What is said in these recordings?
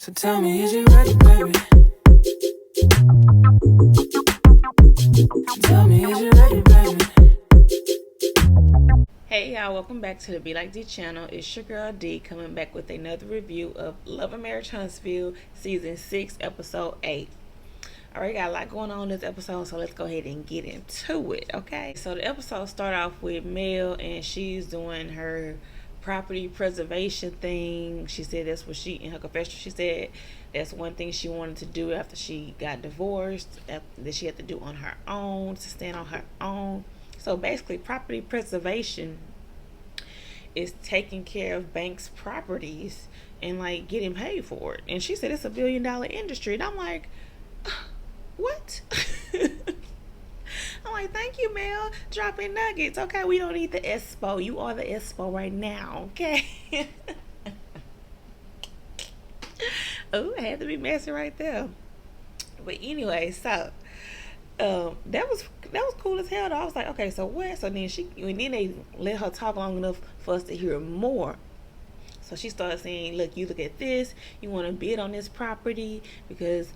So tell me, is you ready, baby? Tell me, is you ready, baby? Hey y'all, welcome back to the Be Like D channel. It's your girl D coming back with another review of Love and Marriage Huntsville season 6 episode 8. Alright, got a lot going on in this episode, so let's go ahead and get into it, okay? So the episode start off with Mel, and she's doing her property preservation thing. She said that's what in her confession, she said that's one thing she wanted to do after she got divorced, that she had to do on her own, to stand on her own. So basically, property preservation is taking care of banks' properties and like getting paid for it. And she said it's $1 billion industry, and I'm like, what? I'm like, thank you, Mel, dropping nuggets. Okay, we don't need the expo. You are the expo right now, okay? Oh, I had to be messy right there. But anyway, so that was cool as hell though. I was like, okay, so what? So then they let her talk long enough for us to hear more. So she started saying, look, you look at this, you want to bid on this property because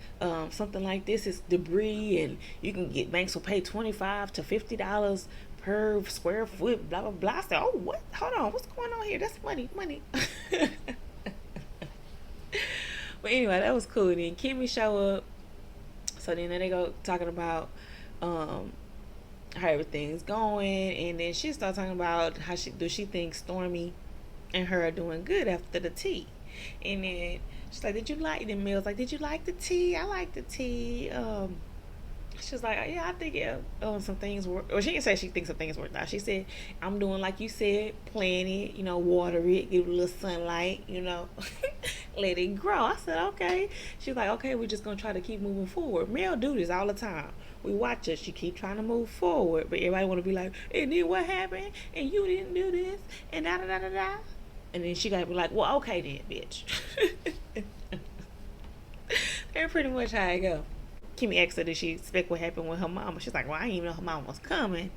something like this is debris, and you can get, banks will pay $25 to $50 per square foot, blah blah blah. I said, oh, what? Hold on, what's going on here? That's money. But anyway, that was cool. Then Kimmy show up. So then they go talking about how everything's going, and then she started talking about how she thinks Stormy and her are doing good after the tea. And then she's like, did you like the meals? Like, did you like the tea? I like the tea. She was like, yeah, I think some things work. Or she didn't say she thinks some things worked out. She said, I'm doing like you said, plant it, water it, give it a little sunlight, let it grow. I said, okay. She was like, okay, we're just gonna try to keep moving forward. Mel do this all the time. We watch her. She keep trying to move forward, but everybody want to be like, and then what happened? And you didn't do this, and da da da da da. And then she gotta be like, well, okay then, bitch. That's pretty much how it go. Kimmy asked her, did she expect what happened with her mama? She's like, well, I didn't even know her mama was coming,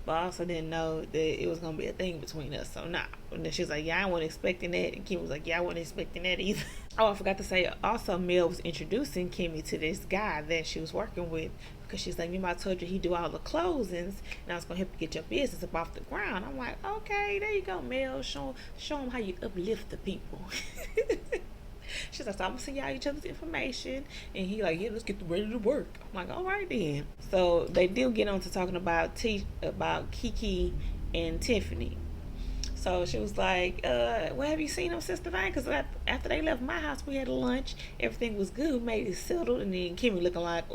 but I also didn't know that it was gonna be a thing between us, so nah. And then she was like, yeah, I wasn't expecting that. And Kimmy was like, yeah, I wasn't expecting that either. Oh, I forgot to say, also Mel was introducing Kimmy to this guy that she was working with, because she's like, remember I told you he do all the closings, and I was gonna help you get your business up off the ground. I'm like, okay, there you go, Mel. Show him how you uplift the people. She's like, so I'm gonna send y'all each other's information, and he like, yeah, let's get ready to work. I'm like, all right then. So they did get on to talking about Kiki and Tiffany. So she was like, well, have you seen them since today? Because after they left my house, we had lunch. Everything was good. We made it settled. And then Kimmy looking like,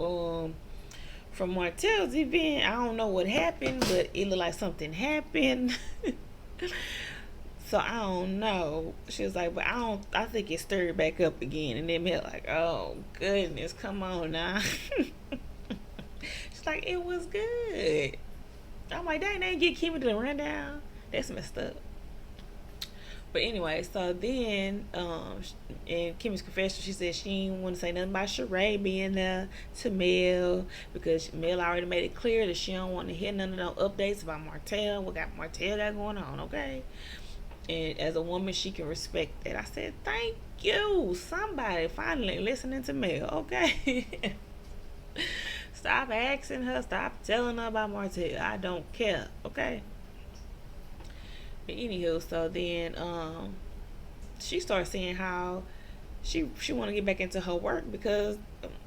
from Martel's event, I don't know what happened, but it looked like something happened. So I don't know. She was like, but I think it stirred back up again. And then Mel like, oh goodness, come on now. She's like, it was good. I'm like, dang, they didn't get Kimmy to run down. That's messed up. But anyway, so then in Kimmy's confession, she said she didn't want to say nothing about Sheree being there to Mel, because Mel already made it clear that she don't want to hear none of those updates about Martel, what Martel got going on, okay? And as a woman, she can respect that. I said, thank you. Somebody finally listening to Mel, okay? Stop asking her. Stop telling her about Martel. I don't care, okay? But anywho, so then she started saying how she want to get back into her work because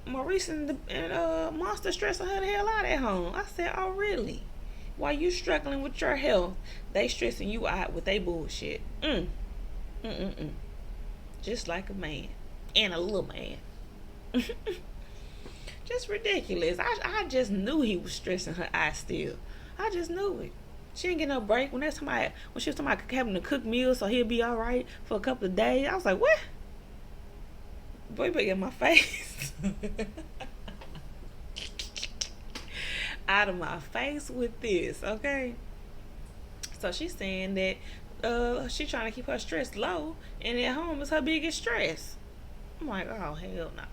Maurice and Monster stressing her the hell out at home. I said, oh, really? While you struggling with your health, they stressing you out with they bullshit. Just like a man. And a little man. Just ridiculous. I just knew he was stressing her out still. I just knew it. She didn't get no break when she was talking about having to cook meals so he'll be alright for a couple of days. I was like, what? Boy, you better get in my face. Out of my face with this, okay? So she's saying that she's trying to keep her stress low, and at home is her biggest stress. I'm like, oh, hell no.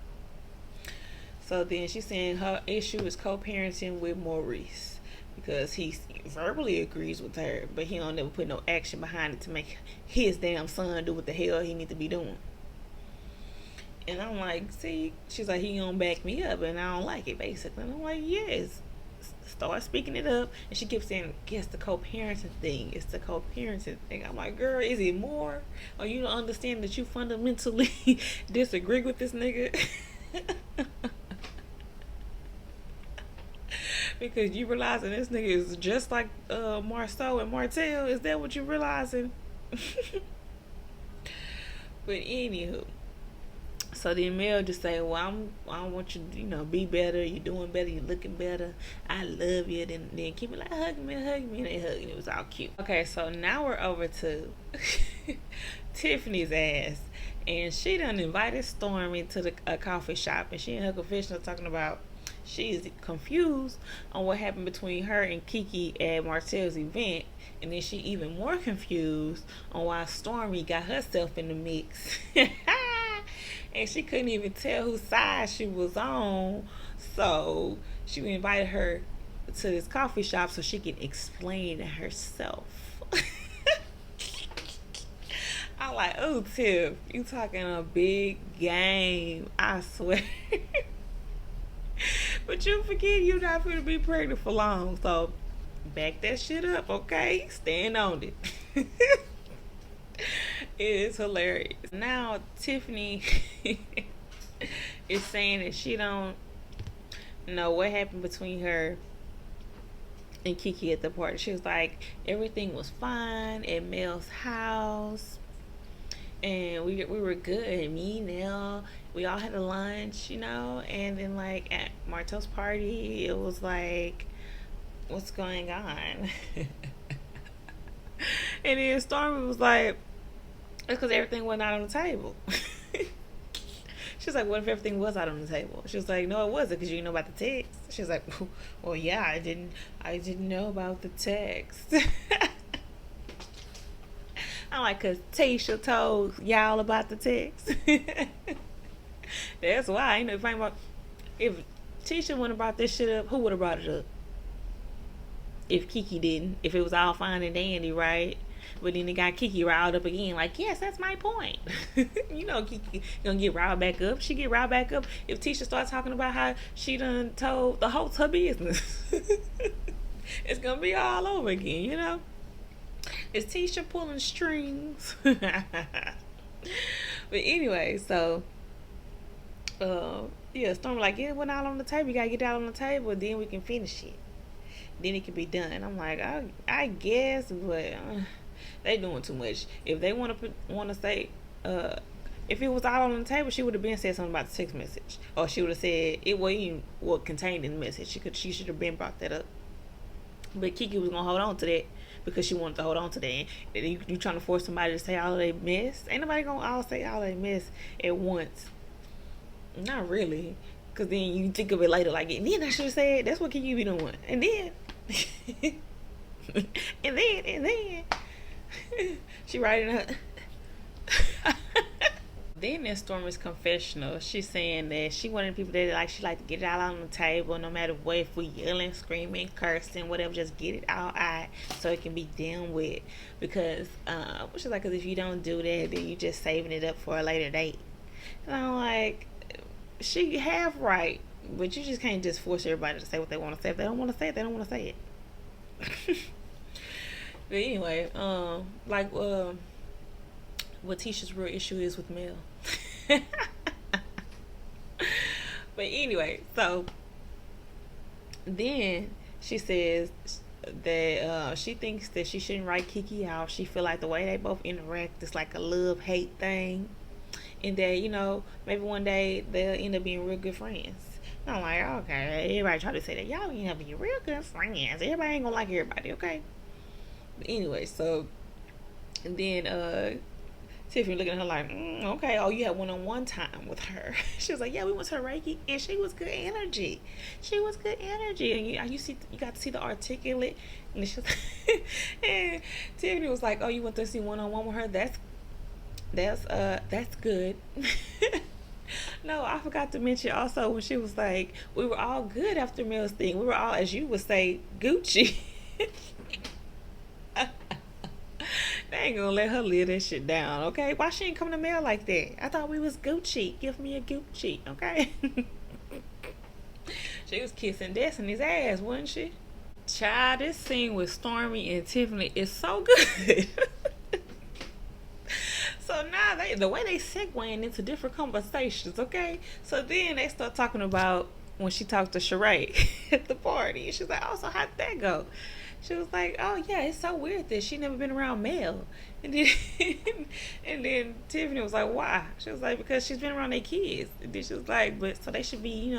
So then she's saying her issue is co-parenting with Maurice, because he verbally agrees with her, but he don't never put no action behind it to make his damn son do what the hell he need to be doing. And I'm like, see, she's like, he gonna back me up, and I don't like it, basically. And I'm like, yes. Start speaking it up. And she keeps saying, yes, the co-parenting thing. It's the co-parenting thing. I'm like, girl, is it more? Or you don't understand that you fundamentally disagree with this nigga? Because you realizing this nigga is just like Marcel and Martel. Is that what you realizing? But anywho, so then Mel just say, well, I want you to, be better. You're doing better. You're looking better. I love you. Then Kimmy like, hug me. And they hug, and it was all cute. Okay, so now we're over to Tiffany's ass. And she done invited Stormy to a coffee shop. And she in her confessional talking about she's confused on what happened between her and Kiki at Marcel's event. And then she even more confused on why Stormy got herself in the mix. And she couldn't even tell whose side she was on. So she invited her to this coffee shop so she can explain it herself. I'm like, oh, Tiff, you talking a big game, I swear. But you forget you're not going to be pregnant for long. So back that shit up, okay? Stand on it. It is hilarious. Now Tiffany is saying that she don't know what happened between her and Kiki at the party. She was like, everything was fine at Mel's house, and we were good. Me, Nell, we all had a lunch, and then like at Martel's party, it was like, what's going on? And then Stormy was like, it's because everything went out on the table. She's like, what if everything was out on the table? She was like, no, it wasn't, because you didn't know about the text. She was like, well, yeah, I didn't know about the text. I'm like, because Tisha told y'all about the text. That's why. If Tisha wouldn't have brought this shit up, who would have brought it up? If Kiki didn't. If it was all fine and dandy, right? But then they got Kiki riled up again. Like, yes, that's my point. Kiki gonna get riled back up. She get riled back up if Tisha starts talking about how she done told the host her business. It's gonna be all over again, Is Tisha pulling strings? But anyway, so Storm like, it went out on the table. You gotta get it out on the table, then we can finish it. Then it can be done. I'm like, I guess, but they doing too much. If they want to say, if it was all on the table, she would have been said something about the text message, or she would have said it wasn't even what contained in the message. She should have been brought that up. But Kiki was gonna hold on to that because she wanted to hold on to that. And you trying to force somebody to say all they mess? Ain't nobody gonna all say all they mess at once. Not really. Because then you think of it later like, and then I should have said, that's what Kiki be doing. And then, and then, she writing her. Then in Stormy's confessional, she's saying that she wanted people that she like to get it out on the table, no matter what. If we yelling, screaming, cursing, whatever, just get it all out so it can be done with. Because she's like, because if you don't do that, then you just saving it up for a later date. And I'm like, she half right, but you just can't just force everybody to say what they want to say. If they don't want to say it, they don't want to say it. But anyway, what Tisha's real issue is with Mel. But anyway, so then she says that she thinks that she shouldn't write Kiki out. She feel like the way they both interact is like a love-hate thing, and that maybe one day they'll end up being real good friends. And I'm like, okay, everybody try to say that y'all end up being real good friends. Everybody ain't gonna like everybody, okay? But anyway, so and then Tiffany looking at her like, okay, oh, you had one-on-one time with her. She was like, yeah, we went to Reiki, and she was good energy. And you got to see the articulate. And she was and Tiffany was like, oh, you went to see one-on-one with her? That's good. No, I forgot to mention also when she was like, we were all good after Mel's thing. We were all, as you would say, Gucci. They ain't gonna let her live that shit down, okay? Why she ain't come to mail like that? I thought we was Gucci. Give me a Gucci, okay? She was kissing Destiny's ass, wasn't she? Child, this scene with Stormy and Tiffany is so good. So now the way they segueing into different conversations, okay? So then they start talking about when she talked to Sheree at the party. She's like, oh, so how'd that go? She was like, oh yeah, it's so weird that she never been around Mel. And then and then Tiffany was like, why? She was like, because she's been around their kids. And then she was like, but so they should be,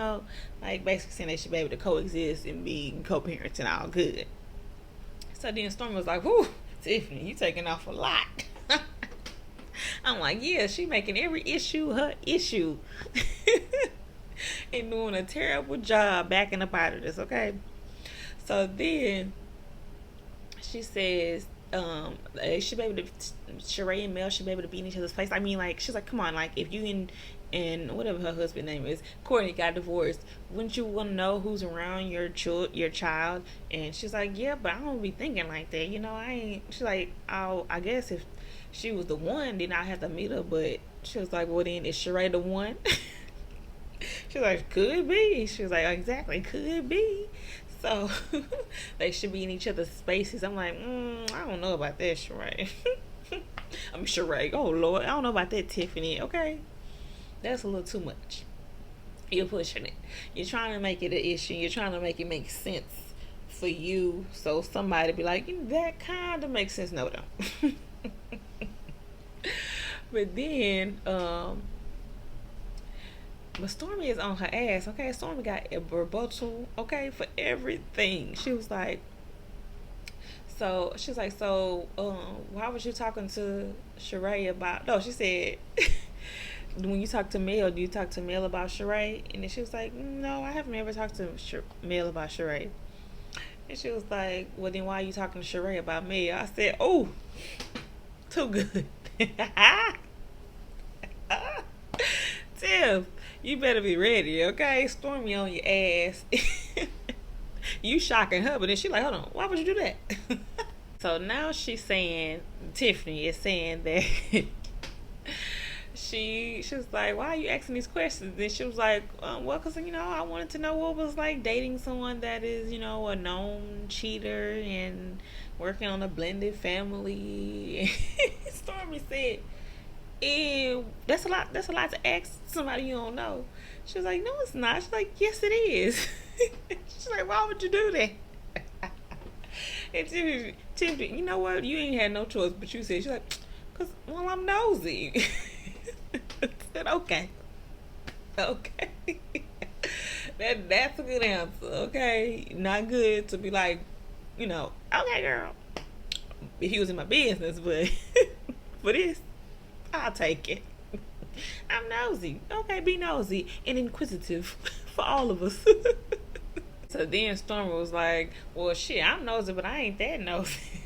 like basically saying they should be able to coexist and be co-parents and all good. So then Stormy was like, whew, Tiffany, you taking off a lot. I'm like, yeah, she making every issue her issue. And doing a terrible job backing up out of this, okay? So then she says, they should be able to, Sheree and Mel should be able to be in each other's place. I mean, like, she's like, come on, like, if you and whatever her husband's name is, Courtney got divorced, wouldn't you want to know who's around your child? And she's like, yeah, but I don't be thinking like that, I ain't. She's like, I guess if she was the one, then I have to meet her. But she was like, well, then is Sheree the one? She was like, could be. She was like, exactly, could be. So they should be in each other's spaces. I'm like, I don't know about that, Sheree. I'm Sheree. Oh Lord, I don't know about that, Tiffany. Okay, that's a little too much. You're pushing it. You're trying to make it an issue. You're trying to make it make sense for you, so somebody be like, that kind of makes sense. No, don't. But then, but Stormy is on her ass, okay? Stormy got a rebuttal, okay, for everything. She was like, why was you talking to Sheree about? No, she said, when you talk to Mel, do you talk to Mel about Sheree? And then she was like, no, I haven't ever talked to Mel about Sheree. And she was like, well, then why are you talking to Sheree about Mel? I said, oh, too good. Tiff, you better be ready, okay? Stormy on your ass. You shocking her, but then she like, hold on, why would you do that? So now she's saying, Tiffany is saying that she was like, why are you asking these questions? Then she was like, well, because, I wanted to know what it was like dating someone that is, a known cheater and working on a blended family. Stormy said, that's a lot to ask somebody you don't know. She was like, no, it's not. She's like, yes, it is. She's like, why would you do that? And Tiffany, you know what? You ain't had no choice, but you said, she's like, because, well, I'm nosy. I said, okay. That's a good answer, okay? Not good to be like, okay, girl. If he was in my business, but for this, I'll take it. I'm nosy. Okay, be nosy and inquisitive for all of us. So then Stormy was like, well, shit, I'm nosy, but I ain't that nosy.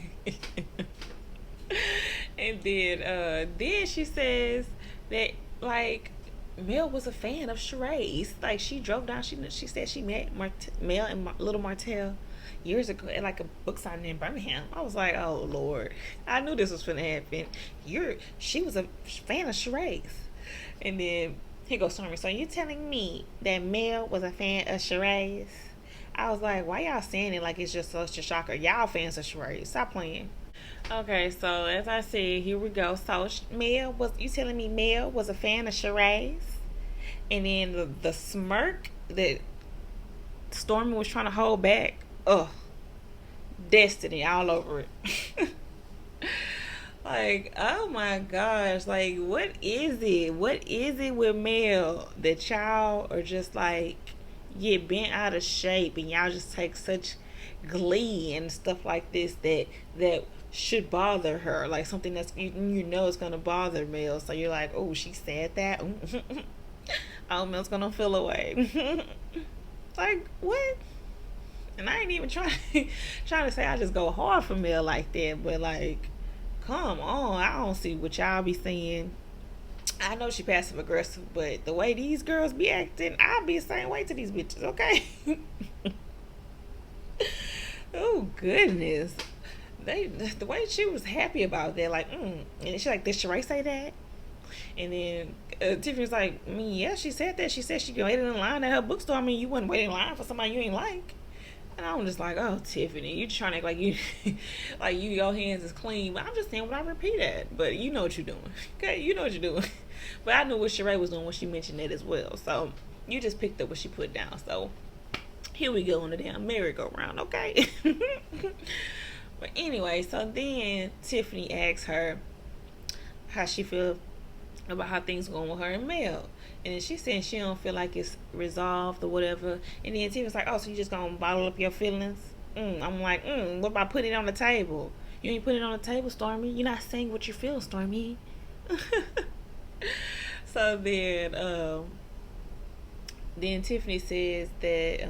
And then she says that, like, Mel was a fan of Sheree's. Like, she drove down, she said she met Mel and little Martel years ago at like a book signing in Birmingham. I was like, oh Lord, I knew this was finna happen. She was a fan of Sheree's. And then here goes Stormy. So you telling me that Mel was a fan of Sheree's? I was like, why y'all saying it like it's just such a shocker? Y'all fans of Sheree's. Stop playing. Okay, so as I said, here we go. So you telling me Mel was a fan of Sheree's? And then the smirk that Stormy was trying to hold back. Ugh, Destiny all over it. Like, oh my gosh, like, what is it with Mel that y'all are just like get bent out of shape and y'all just take such glee and stuff like this that should bother her, like something that's it's gonna bother Mel, so you're like, oh, she said that. Oh, Mel's gonna feel away. Like, what? And I ain't even trying to say I just go hard for Mel like that, but like, come on, I don't see what y'all be saying. I know she passive aggressive, but the way these girls be acting, I be the same way to these bitches, okay? Oh goodness. the way she was happy about that, like, and she's like, did Sheree say that? And then Tiffany's like, I mean, yeah, she said that. She said she waited in line at her bookstore. I mean, you wouldn't wait in line for somebody you ain't like. And I'm just like, oh, Tiffany, you trying to act like you, like your hands is clean. But I'm just saying what I repeat at. But you know what you're doing, okay? You know what you're doing. But I knew what Sheree was doing when she mentioned that as well. So you just picked up what she put down. So here we go on the damn merry-go-round, okay? But anyway, so then Tiffany asks her how she feel about how things going with her and Mel. And then she said she don't feel like it's resolved or whatever. And then Tiffany's like, oh, so you just gonna bottle up your feelings? I'm like, what about putting it on the table? You ain't putting it on the table, Stormy. You're not saying what you feel, Stormy. So then Tiffany says that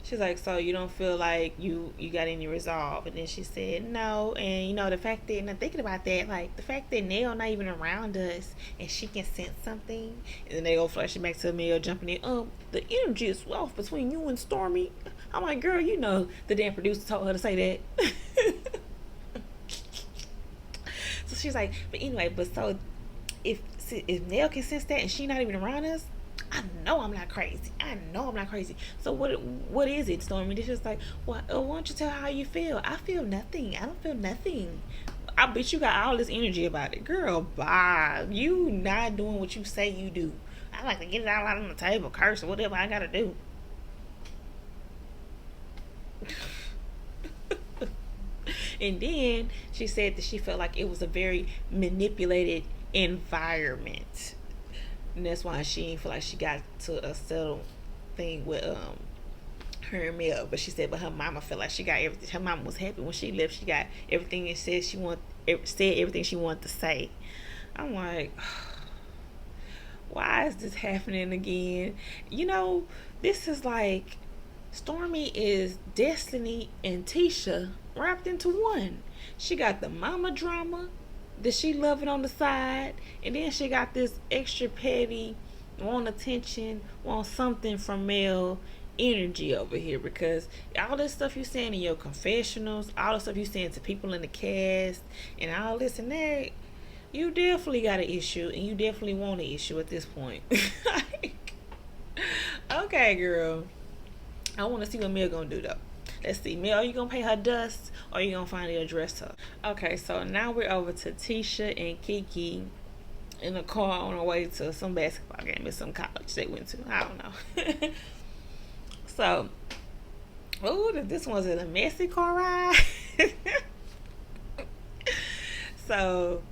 she's like, so you don't feel like you got any resolve? And then she said no. And the fact that, and I'm thinking about that, like the fact that Nell not even around us and she can sense something, and then they go flashing back to Mel jumping in, the energy is off between you and Stormy. I'm like, girl, the damn producer told her to say that. So she's like, but anyway, so if Nell can sense that and she not even around us, I know I'm not crazy. So what is it, Stormy? It's just like, why don't you tell her how you feel? I feel nothing. I don't feel nothing. I bet you got all this energy about it. Girl, bye. You not doing what you say you do. I like to get it all out on the table, curse or whatever I gotta do. And then she said that she felt like it was a very manipulated environment. And that's why she didn't feel like she got to a settled thing with her and Mel. But she said, but her mama felt like she got everything. Her mama was happy when she left. She got everything and said everything she wanted to say. I'm like, why is this happening again? This is like Stormy is Destiny and Tisha wrapped into one. She got the mama drama that she loving on the side, and then she got this extra petty, want attention, want something from Mel energy over here, because all this stuff you saying in your confessionals, all the stuff you saying to people in the cast, and all this and that, you definitely got an issue, and you definitely want an issue at this point. Okay, girl. I want to see what Mel gonna do though. Let's see, Mel, are you gonna pay her dust, or are you gonna finally address her? Okay, so now we're over to Tisha and Kiki in the car on our way to some basketball game at some college they went to. I don't know. So, this was a messy car ride. So,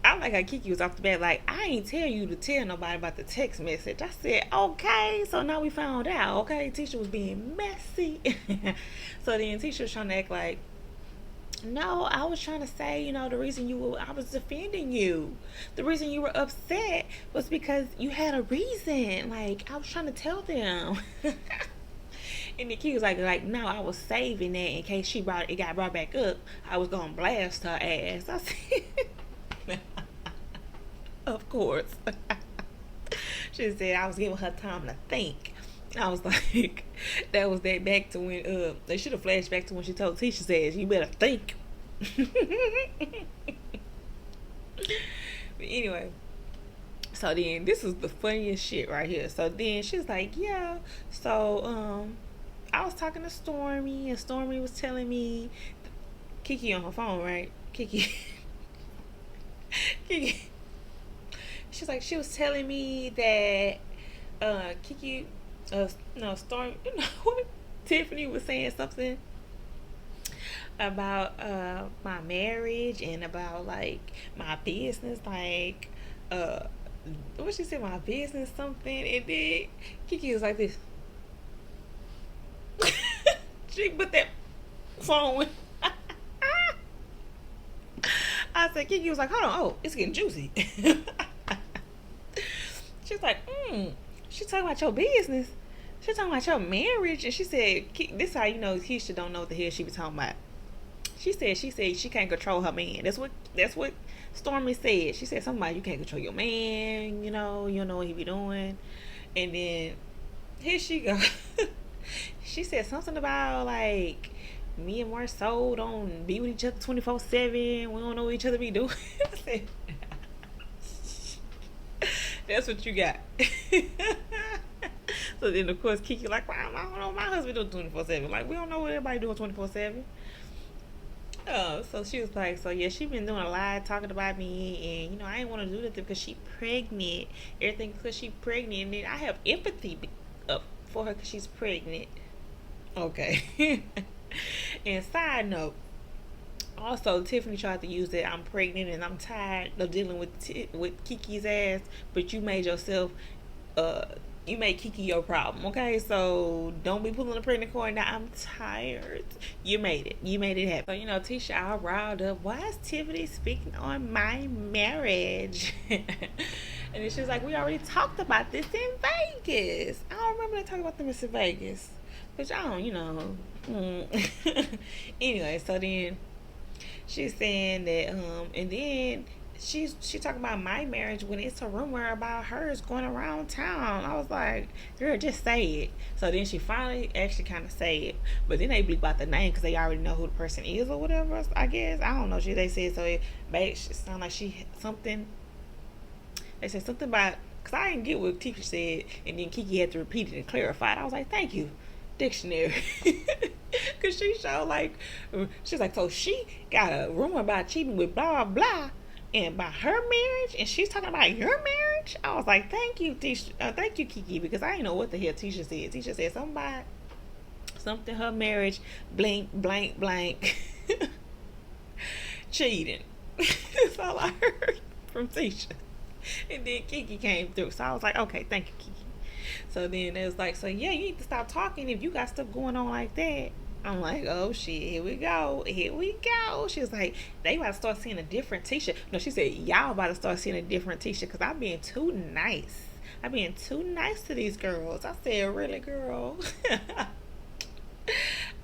I like how Kiki was off the bat like, I ain't tell you to tell nobody about the text message. I said, okay. So now we found out, okay, Tisha was being messy. So then Tisha was trying to act like, no, I was trying to say, the reason I was defending you. The reason you were upset was because you had a reason. Like, I was trying to tell them. And the kid was like, no, I was saving that in case it got brought back up. I was gonna blast her ass. I said, of course. She said I was giving her time to think. I was like, that was that back to when they should have flashed back to when she told Tisha, says, you better think. But anyway, so then this is the funniest shit right here. So then she's like, yeah, so I was talking to Stormy, and Stormy was telling me, Kiki on her phone, right? Kiki. She's like, she was telling me that Kiki, Stormy, Tiffany was saying something about my marriage and about like my business, like what she said, my business something, and then Kiki was like this. She put that phone. I said, Kiki was like, hold on, oh, it's getting juicy. She's like, she's talking about your business. She's talking about your marriage. And she said, this is how you know Keisha don't know what the hell she was talking about. She said she can't control her man. That's what Stormy said. She said something about you can't control your man, you don't know what he be doing. And then here she goes. She said something about like me and Marcel don't be with each other 24/7. We don't know what each other be doing. I said, that's what you got. So then of course Kiki like, well, I don't know, my husband doing 24/7. Like, we don't know what everybody doing 24/7. Oh, so she was like, so yeah, she been doing a lot talking about me, and I ain't want to do nothing because she pregnant. Everything because she pregnant, and then I have empathy for her because she's pregnant. Okay. And side note, also Tiffany tried to use that I'm pregnant and I'm tired of dealing with Kiki's ass, but uh you made Kiki your problem, okay? So don't be pulling the pregnant cord. Now I'm tired. You made it. You made it happen. So Tisha all riled up. Why is Tiffany speaking on my marriage? And then she was like, we already talked about this in Vegas. I don't remember they talking about this in Vegas, which I don't. Anyway, so then she's saying that, and then she talking about my marriage when it's a rumor about hers going around town. I was like, girl, just say it. So then she finally actually kind of say it, but then they bleep out the name because they already know who the person is or whatever. I guess I don't know. They said so. It sounded like she something. They said something about, because I didn't get what Tisha said, and then Kiki had to repeat it and clarify it. I was like, thank you, dictionary. Because she showed like, she's like, so she got a rumor about cheating with blah blah and about her marriage, and she's talking about your marriage. I was like, thank you, Tisha, thank you, Kiki, because I didn't know what the hell Tisha said. Tisha said something about something, her marriage, blank blank blank, cheating. That's all I heard from Tisha. And then Kiki came through, so I was like, okay, thank you, Kiki. So then it was like, so yeah, you need to stop talking if you got stuff going on like that. I'm like, oh shit, here we go. She was like, they about to start seeing a different Tisha. No, she said, y'all about to start seeing a different Tisha because I'm being too nice. I'm being too nice to these girls. I said, really, girl?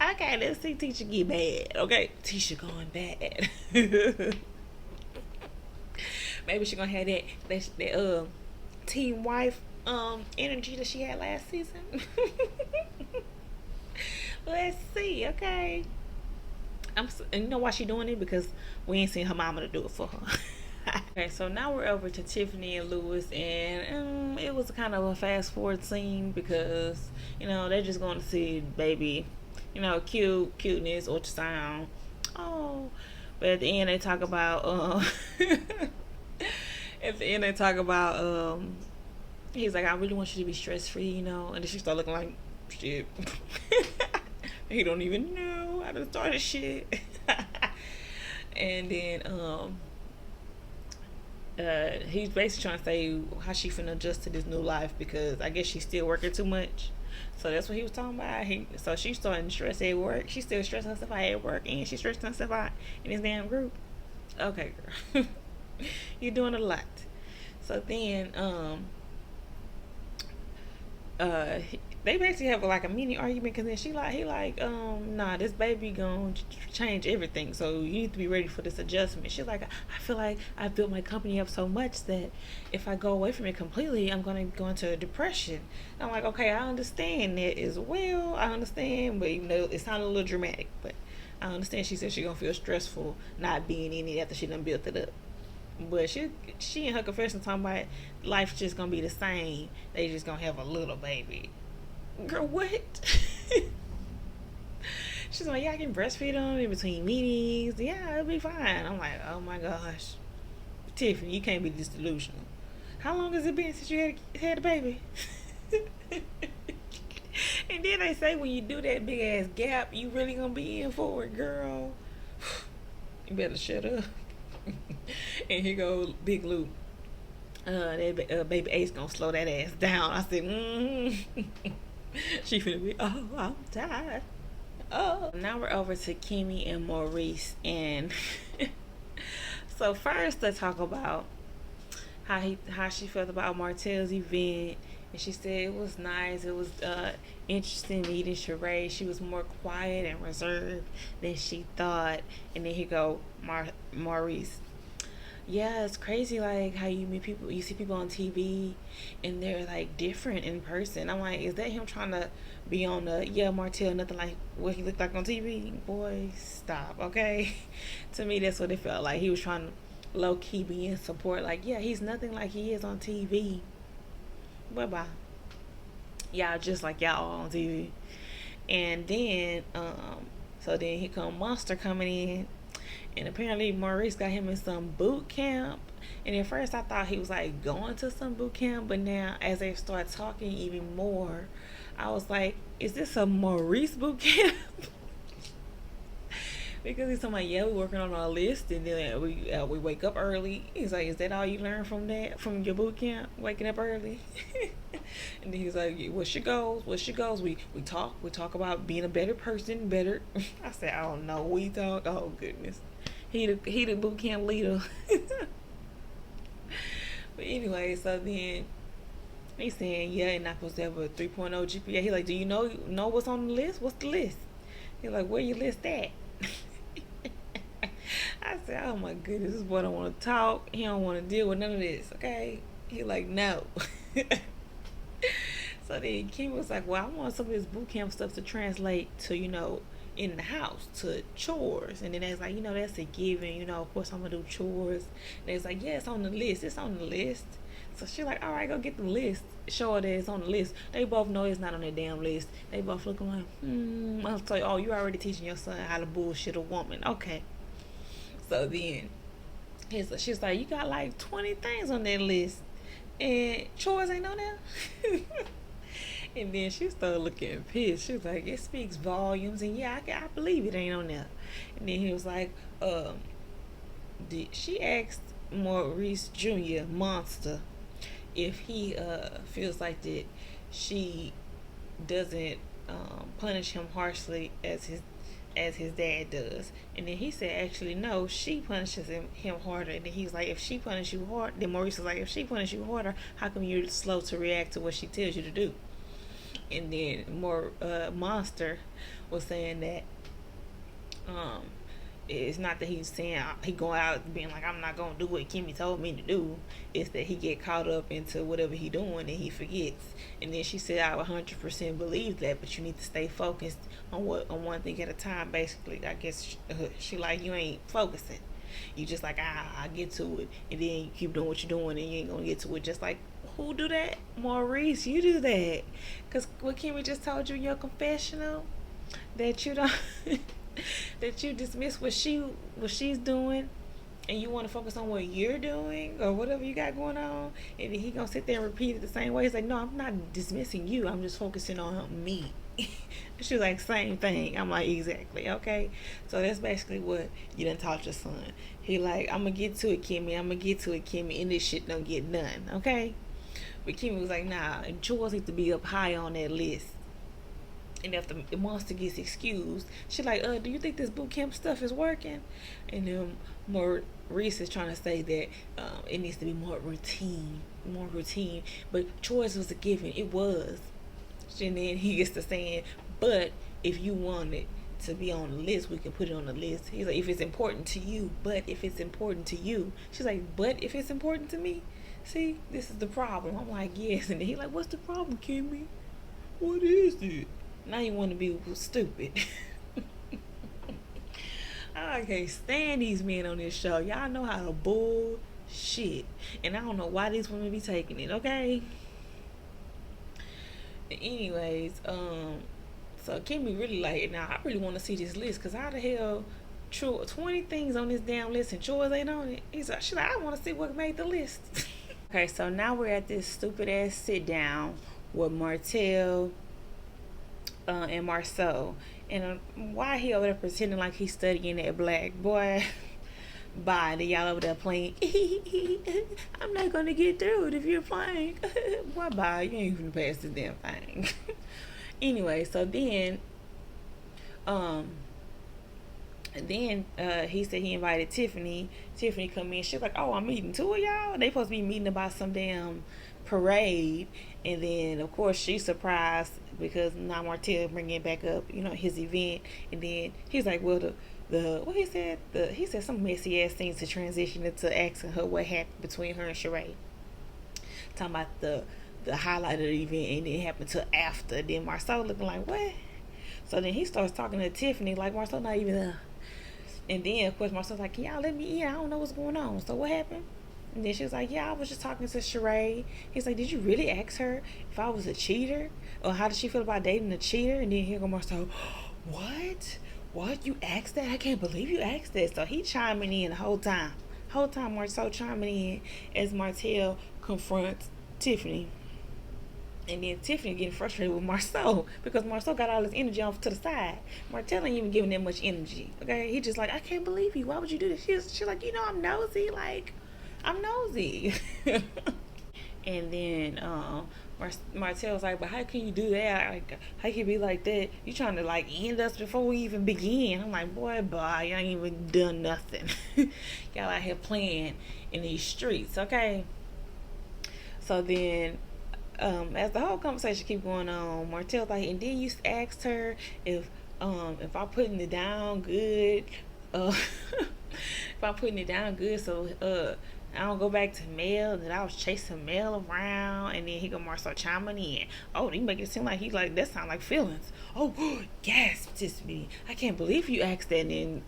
Okay, let's see Tisha get bad. Okay, Tisha going bad. Maybe she gonna have that teen wife energy that she had last season. Let's see, okay. And you know why she doing it? Because we ain't seen her mama to do it for her. Okay, so now we're over to Tiffany and Lewis, and it was kind of a fast forward scene because they're just going to see baby, cuteness, ultrasound. Oh, but at the end they talk about at the end they talk about he's like, I really want you to be stress free, and then she start looking like shit. He don't even know how to start a shit. And then he's basically trying to say how she finna adjust to this new life because I guess she's still working too much. So that's what he was talking about. So she's starting to stress at work. She's still stressing herself out at work, and she's stressing herself out in this damn group. Okay, girl. You're doing a lot. So then they basically have like a mini argument because then he like, nah, this baby gonna change everything, so you need to be ready for this adjustment. She's like, I feel like I've built my company up so much that if I go away from it completely, I'm gonna go into a depression. And I'm like, okay, I understand that as well. I understand, but even though it sounded a little dramatic, but I understand. She said she's gonna feel stressful not being in it after she done built it up. But she in her confession talking about life's just gonna be the same. They just gonna have a little baby. Girl, what? She's like, yeah, I can breastfeed them in between meetings. Yeah, it'll be fine. I'm like, oh my gosh, Tiffany, you can't be this delusional. How long has it been since you had a baby? And then they say when you do that big ass gap, you really gonna be in for it, girl. You better shut up. And here go Big Lou. That baby Ace gonna slow that ass down. I said, She finna be, oh, I'm tired. Oh. Now we're over to Kimmy and Maurice, and so first let's talk about how she felt about Martel's event. And she said it was nice. It was interesting meeting Sheree. She was more quiet and reserved than she thought. And then here go Maurice. Yeah, it's crazy like how you meet people, you see people on TV and they're like different in person. I'm like, is that him trying to be on the, yeah, Martel, nothing like what he looked like on TV? Boy, stop, okay? To me, that's what it felt like. He was trying to low key be in support. Like, yeah, he's nothing like he is on TV. Bye bye. Y'all just like y'all on TV. And then, so then here come Monster coming in, and apparently Maurice got him in some boot camp. And at first I thought he was like going to some boot camp, but now as they start talking even more, I was like, is this a Maurice boot camp? Because he's talking about, yeah, we're working on our list, and then we wake up early. He's like, is that all you learned from that, from your boot camp, waking up early? And then he's like, what's your goals? What's your goals? We talk about being a better person, better. I said, I don't know. We talk. Oh goodness, he the boot camp leader. But anyway, so then he's saying, yeah, you're not supposed to have a 3.0 GPA. He's like, do you know what's on the list? What's the list? He's like, where you list that? I said, oh my goodness, this boy don't want to talk. He don't want to deal with none of this, okay? He like, no. So then Kim was like, well, I want some of this boot camp stuff to translate to, in the house, to chores. And then it's like, that's a given, of course I'm going to do chores. And it's like, yeah, it's on the list. It's on the list. So she's like, all right, go get the list. Show her that it's on the list. They both know it's not on that damn list. They both looking like, I'll tell you, oh, you already teaching your son how to bullshit a woman. Okay. So then she's like, you got like 20 things on that list. And chores ain't on there. And then she started looking pissed. She was like, it speaks volumes. And yeah, I believe it ain't on there. And then he was like, she asked Maurice Jr., Monster, if he feels like that she doesn't punish him harshly as his dad does. And then he said, actually, no, she punishes him harder. And then he's like, if she punishes you hard, then Maurice was like, if she punishes you harder, how come you're slow to react to what she tells you to do? And then Monster was saying that it's not that he's saying he going out being like, I'm not gonna do what Kimmy told me to do. It's that he get caught up into whatever he doing and he forgets. And then she said, I 100% believe that, but you need to stay focused on one thing at a time. Basically, I guess she like, you ain't focusing. You just like, I get to it, and then you keep doing what you're doing, and you ain't gonna get to it. Just like, who do that? Maurice, you do that. Cause what Kimmy just told you in your confessional, that you don't that you dismiss what she's doing, and you want to focus on what you're doing or whatever you got going on, and then he gonna sit there and repeat it the same way. He's like, no, I'm not dismissing you, I'm just focusing on me. She was like, same thing. I'm like, exactly. Okay, so that's basically what you done taught your son. He like, I'm gonna get to it, Kimmy, and this shit don't get done. Okay, but Kimmy was like, nah, chores need to be up high on that list. And if the monster gets excused, she's like, do you think this boot camp stuff is working? And then Maurice is trying to say that it needs to be more routine. But chores was a given. It was. And then he gets to saying, but if you want it to be on the list, we can put it on the list. He's like, if it's important to you, but if it's important to you. She's like, but if it's important to me? See, this is the problem. I'm like, yes. And then he's like, what's the problem, Kimmy? What is it? Now you want to be stupid. I can't stand these men on this show. Y'all know how to bullshit. And I don't know why these women be taking it, okay? Anyways, so Kimmy really like, now I really want to see this list, because how the hell 20 things on this damn list and chores ain't on it? She's like, I want to see what made the list. Okay, so now we're at this stupid ass sit down with Martel and Marcel, and why he over there pretending like he's studying that black boy. Bye. Then y'all over there playing. I'm not gonna get through it if you're playing. Boy, bye. You ain't even pass this damn thing. Anyway, so then he said he invited Tiffany. Tiffany come in. She's like, oh, I'm meeting two of y'all. They supposed to be meeting about some damn parade. And then of course she's surprised because now Martel bringing it back up, his event. And then he's like, well, he said some messy ass things to transition into asking her what happened between her and Sheree. Talking about the highlight of the event and it happened till after. Then Marcel looking like what? So then he starts talking to Tiffany like Marcel not even there. And then of course Marcel's like, can y'all let me in? I don't know what's going on. So what happened? And then she was like, yeah, I was just talking to Sheree. He's like, did you really ask her if I was a cheater? Or how did she feel about dating a cheater? And then here go Marcel, what? What? You asked that? I can't believe you asked that. So he chiming in the whole time. Whole time Marcel chiming in as Martel confronts Tiffany. And then Tiffany getting frustrated with Marcel because Marcel got all his energy off to the side. Martel ain't even giving that much energy. Okay, he just like, I can't believe you. Why would you do this? She's like, I'm nosy. Like, I'm nosy. And then Martel was like, but how can you do that? Like, how can you be like that? You trying to like end us before we even begin? I'm like, boy, y'all ain't even done nothing. Y'all out here playing in these streets, okay? So then as the whole conversation keep going on, Martel's like, and then you asked her if I'm putting it down good, if I'm putting it down good, so I don't go back to Mel, that I was chasing Mel around, and then he go Marcel chiming in. Oh, you make it seem like he like that sound like feelings. Oh, gasp, Tiffany. I can't believe you asked that. And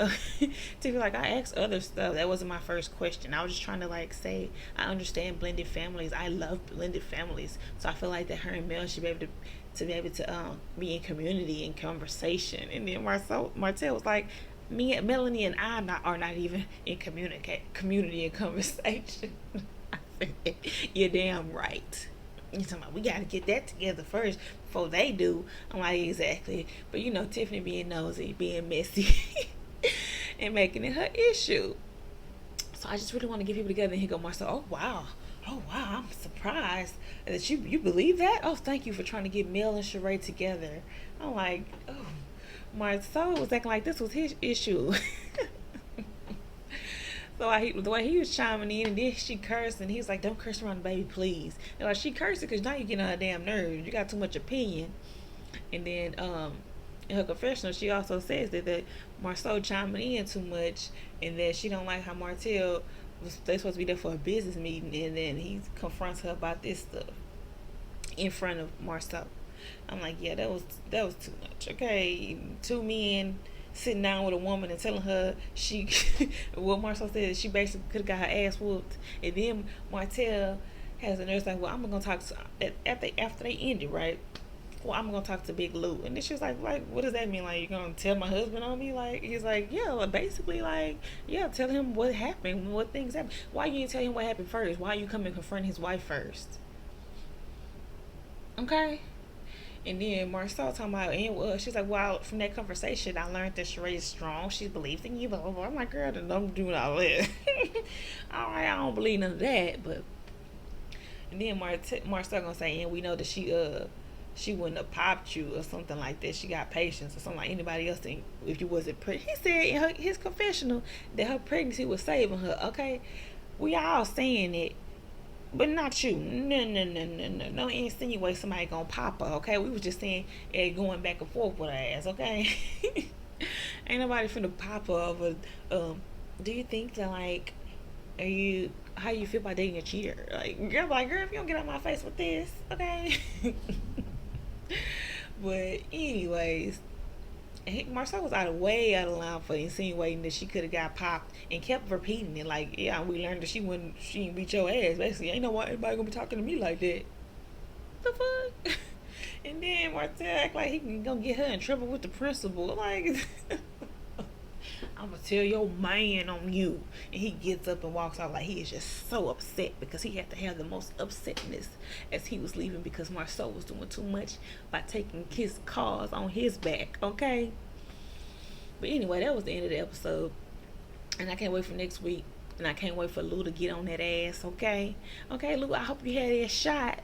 Tiffany like, I asked other stuff. That wasn't my first question. I was just trying to like say I understand blended families. I love blended families. So I feel like that her and Mel should be able to be in community and conversation. And then Martel was like, Melanie and I are not even in community and conversation. I said, you're damn right. You talking about we gotta get that together first before they do. I'm like, exactly. But Tiffany being nosy, being messy, and making it her issue. So I just really want to get people together. And he go, Marcel, oh wow, I'm surprised that you believe that. Oh, thank you for trying to get Mel and Sheree together. I'm like, oh. Marcel was acting like this was his issue. So the way he was chiming in, and then she cursed, and he was like, don't curse around the baby, please. And like, she cursed because now you're getting on her damn nerves. You got too much opinion. And then in her confessional, she also says that Marcel chiming in too much, and that she don't like how Martel they supposed to be there for a business meeting, and then he confronts her about this stuff in front of Marcel. I'm like, yeah, that was too much. Okay, two men sitting down with a woman and telling her what Marcel said, she basically could have got her ass whooped. And then Martel has a nurse like, well, I'm gonna talk to after they ended, right? Well, I'm gonna talk to Big Lou. And then she was like, what does that mean? Like, you're gonna tell my husband on me? Like, he's like, yeah, basically, like, yeah, tell him what happened, what things happened. Why you didn't tell him what happened first? Why you come and confront his wife first? Okay. And then Marcel talking about, and she's like, well, from that conversation, I learned that Sheree is strong. She believes in you, blah, blah, blah. I'm like, girl, don't do all that. All right, I don't believe none of that. But, and then Marcel gonna say, and we know that she wouldn't have popped you or something like that. She got patience or something like anybody else think if you wasn't pregnant. He said in his confessional that her pregnancy was saving her. Okay, we all saying it. But not you. No. Don't insinuate somebody gonna pop her, okay? We was just saying going back and forth with her ass, okay? Ain't nobody finna pop her over, do you think that, like, how you feel about dating a cheater? Like, girl, if you don't get out my face with this, okay? But anyways, Marcel was way out of line for insinuating that she could have got popped and kept repeating it. Like, yeah, we learned that she didn't beat your ass. Basically, ain't no why anybody gonna be talking to me like that. The fuck? And then Marcel act like he can go get her in trouble with the principal. Like, I'm gonna tell your man on you. And he gets up and walks out like he is just so upset because he had to have the most upsetness as he was leaving because Marcel was doing too much by taking his cause on his back, okay? But anyway, that was the end of the episode. And I can't wait for next week. And I can't wait for Lou to get on that ass, okay? Okay, Lou, I hope you had that shot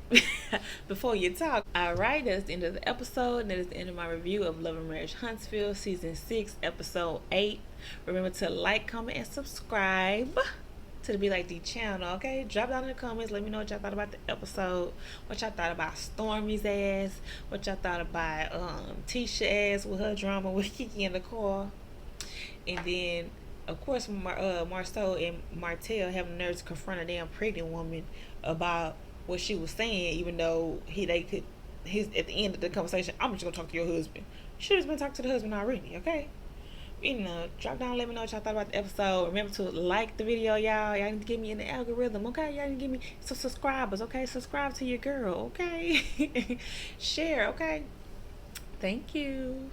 before you talk. Alright, that's the end of the episode. And that is the end of my review of Love and Marriage Huntsville, Season 6, Episode 8. Remember to like, comment, and subscribe to the Be Like D channel, okay? Drop down in the comments. Let me know what y'all thought about the episode. What y'all thought about Stormy's ass. What y'all thought about Tisha ass with her drama with Kiki in the car. And then, of course, Marcel and Martel have the nerve to confront a damn pregnant woman about what she was saying, even though they could. He's at the end of the conversation. I'm just gonna talk to your husband. Should have been talking to the husband already, okay? Drop down, let me know what y'all thought about the episode. Remember to like the video, y'all. Y'all need to get me in the algorithm, okay? Y'all need to give me some subscribers, okay? Subscribe to your girl, okay? Share, okay? Thank you.